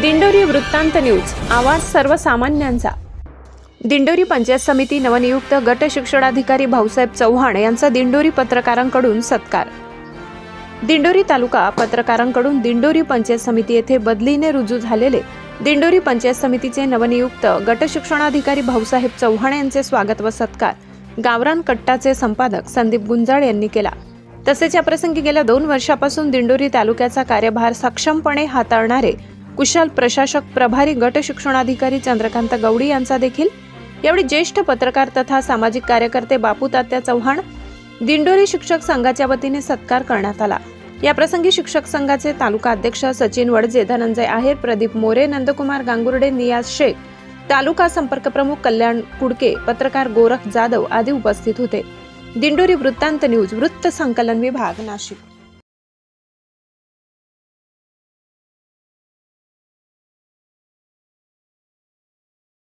दिंडोरी वृत्तांत न्यूज, आवाज सर्वसामान्यांचा। दिंडोरी पंचायत समिती नवनियुक्त गट शिक्षणाधिकारी भाऊसाहेब चव्हाण यांचा दिंडोरी पत्रकारांकडून सत्कार। दिंडोरी तालुका पत्रकारांकडून दिंडोरी पंचायत समिती येथे बदलीने रुजू झालेले दिंडोरी पंचायत समितीचे नवनियुक्त गट शिक्षणाधिकारी भाऊसाहेब चव्हाण यांचे स्वागत व सत्कार गावरान कट्टाचे संपादक संदीप गुंजाळ यांनी केला। तसेच या प्रसंगी गेल्या 2 वर्षापासून दिंडोरी तालुक्याचा कार्यभार सक्षमपणे हाताळणारे कुशल प्रशासक प्रभारी गट शिक्षणाधिकारी चंद्रकांत गवडी यांचा देखील यावेळी ज्येष्ठ पत्रकार तथा सामाजिक कार्यकर्ते बापू तात्या चव्हाण दिंडोरी शिक्षक संघाच्या वतीने सत्कार करण्यात आला। या प्रसंगी शिक्षक संघाचे तालुका अध्यक्ष सचिन वडजे, धनंजय आहेर, प्रदीप मोरे, नंदकुमार गांगुर्डे, नियाज शेख, तालुका संपर्क प्रमुख कल्याण कुडके, पत्रकार गोरख जाधव आदी उपस्थित होते। दिंडोरी वृत्तांत न्यूज, वृत्त संकलन विभाग, नाशिक।